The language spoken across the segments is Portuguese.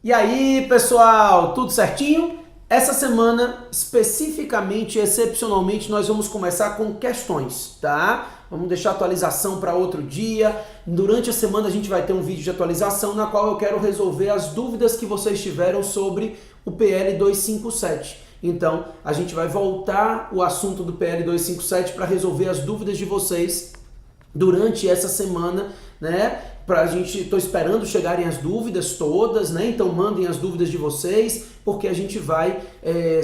E aí, pessoal, tudo certinho? Essa semana, especificamente, excepcionalmente, nós vamos começar com questões, tá? Vamos deixar a atualização para outro dia. Durante a semana a gente vai ter um vídeo de atualização na qual eu quero resolver as dúvidas que vocês tiveram sobre o PL 257. Então, a gente vai voltar o assunto do PL 257 para resolver as dúvidas de vocês durante essa semana, né? Tô esperando chegarem as dúvidas todas, né? Então mandem as dúvidas de vocês, porque a gente vai,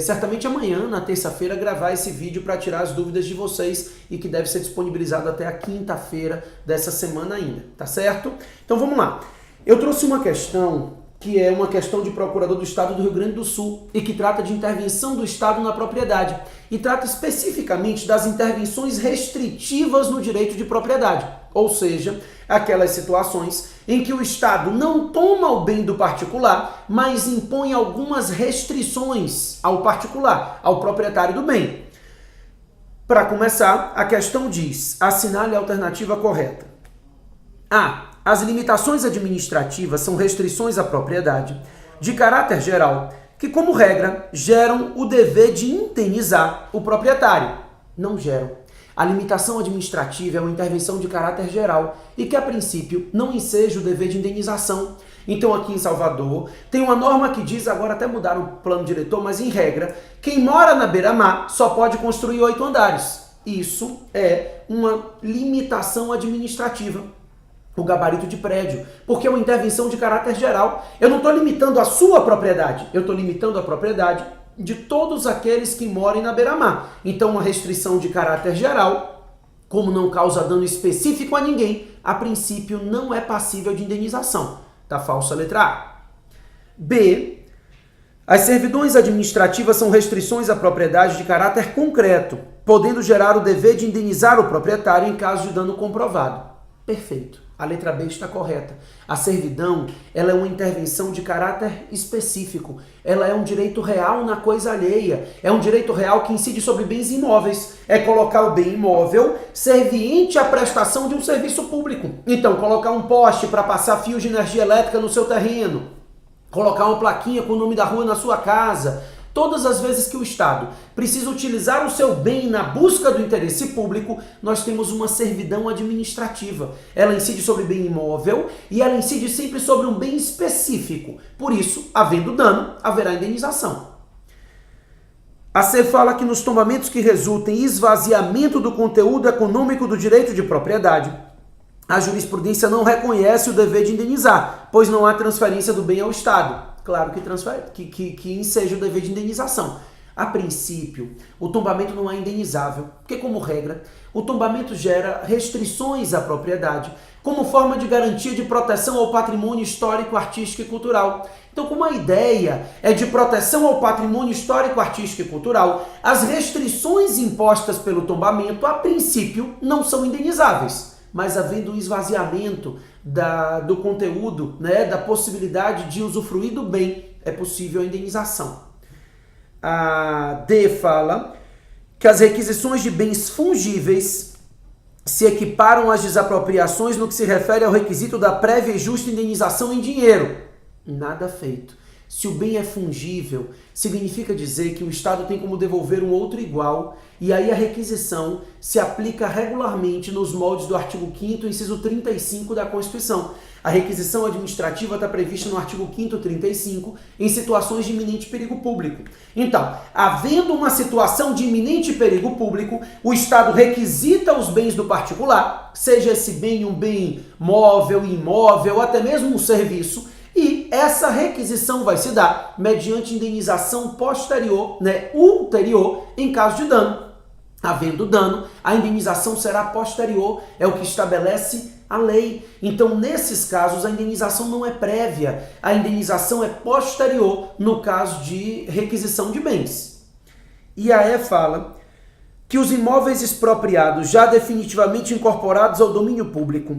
certamente amanhã, na terça-feira, gravar esse vídeo para tirar as dúvidas de vocês e que deve ser disponibilizado até a quinta-feira dessa semana ainda, tá certo? Então vamos lá. Eu trouxe uma questão que é uma questão de procurador do Estado do Rio Grande do Sul e que trata de intervenção do Estado na propriedade e trata especificamente das intervenções restritivas no direito de propriedade, ou seja, aquelas situações em que o Estado não toma o bem do particular, mas impõe algumas restrições ao particular, ao proprietário do bem. Para começar, a questão diz: assinale a alternativa correta. A. As limitações administrativas são restrições à propriedade de caráter geral que, como regra, geram o dever de indenizar o proprietário. Não geram. A limitação administrativa é uma intervenção de caráter geral e que, a princípio, não enseja o dever de indenização. Então, aqui em Salvador, tem uma norma que diz, agora até mudaram o plano diretor, mas em regra, quem mora na beira-mar só pode construir 8 andares. Isso é uma limitação administrativa, o gabarito de prédio, porque é uma intervenção de caráter geral. Eu não estou limitando a sua propriedade, eu estou limitando a propriedade de todos aqueles que morem na beira-mar. Então, uma restrição de caráter geral, como não causa dano específico a ninguém, a princípio não é passível de indenização. Tá falsa a letra A. B. As servidões administrativas são restrições à propriedade de caráter concreto, podendo gerar o dever de indenizar o proprietário em caso de dano comprovado. Perfeito. A letra B está correta. A servidão, ela é uma intervenção de caráter específico. Ela é um direito real na coisa alheia. É um direito real que incide sobre bens imóveis. É colocar o bem imóvel serviente à prestação de um serviço público. Então, colocar um poste para passar fios de energia elétrica no seu terreno. Colocar uma plaquinha com o nome da rua na sua casa. Todas as vezes que o Estado precisa utilizar o seu bem na busca do interesse público, nós temos uma servidão administrativa. Ela incide sobre bem imóvel e ela incide sempre sobre um bem específico. Por isso, havendo dano, haverá indenização. A C fala que nos tombamentos que resultem em esvaziamento do conteúdo econômico do direito de propriedade, a jurisprudência não reconhece o dever de indenizar, pois não há transferência do bem ao Estado. Claro que enseja o dever de indenização. A princípio, o tombamento não é indenizável, porque, como regra, o tombamento gera restrições à propriedade, como forma de garantia de proteção ao patrimônio histórico, artístico e cultural. Então, como a ideia é de proteção ao patrimônio histórico, artístico e cultural, as restrições impostas pelo tombamento, a princípio, não são indenizáveis. Mas havendo um esvaziamento do conteúdo, né, da possibilidade de usufruir do bem, é possível a indenização. A D fala que as requisições de bens fungíveis se equiparam às desapropriações no que se refere ao requisito da prévia e justa indenização em dinheiro. Nada feito. Se o bem é fungível, significa dizer que o Estado tem como devolver um outro igual, e aí a requisição se aplica regularmente nos moldes do artigo 5º, inciso 35 da Constituição. A requisição administrativa está prevista no artigo 5º, 35, em situações de iminente perigo público. Então, havendo uma situação de iminente perigo público, o Estado requisita os bens do particular, seja esse bem um bem móvel, imóvel, até mesmo um serviço, e essa requisição vai se dar mediante indenização posterior, ulterior, em caso de dano. Havendo dano, a indenização será posterior, é o que estabelece a lei. Então, nesses casos, a indenização não é prévia, a indenização é posterior no caso de requisição de bens. E a E fala que os imóveis expropriados já definitivamente incorporados ao domínio público,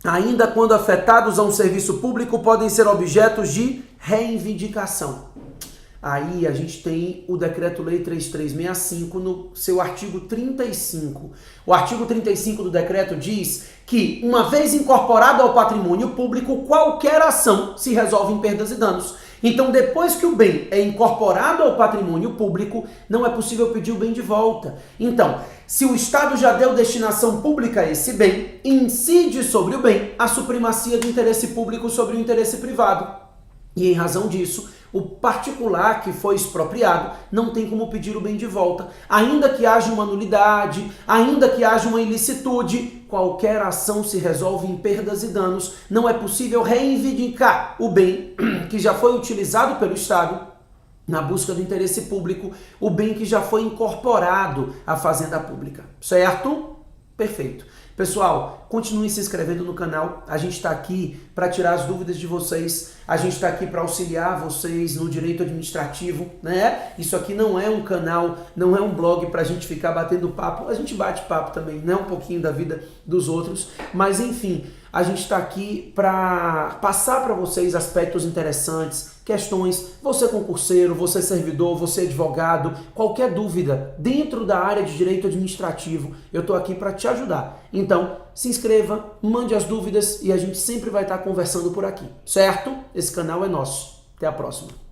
ainda quando afetados a um serviço público, podem ser objetos de reivindicação. Aí a gente tem o Decreto-Lei 3365 no seu artigo 35. O artigo 35 do decreto diz que, uma vez incorporado ao patrimônio público, qualquer ação se resolve em perdas e danos. Então, depois que o bem é incorporado ao patrimônio público, não é possível pedir o bem de volta. Então, se o Estado já deu destinação pública a esse bem, incide sobre o bem a supremacia do interesse público sobre o interesse privado. E, em razão disso, o particular que foi expropriado não tem como pedir o bem de volta. Ainda que haja uma nulidade, ainda que haja uma ilicitude, qualquer ação se resolve em perdas e danos. Não é possível reivindicar o bem que já foi utilizado pelo Estado na busca do interesse público, o bem que já foi incorporado à fazenda pública. Certo? Perfeito. Pessoal, continue se inscrevendo no canal, a gente está aqui para tirar as dúvidas de vocês, a gente está aqui para auxiliar vocês no direito administrativo, né? Isso aqui não é um canal, não é um blog para a gente ficar batendo papo, a gente bate papo também, né? Um pouquinho da vida dos outros, mas enfim, a gente está aqui para passar para vocês aspectos interessantes, questões, você concurseiro, você servidor, você advogado, qualquer dúvida dentro da área de direito administrativo, eu estou aqui para te ajudar. Então, se inscreva, mande as dúvidas e a gente sempre vai estar conversando por aqui, certo? Esse canal é nosso. Até a próxima.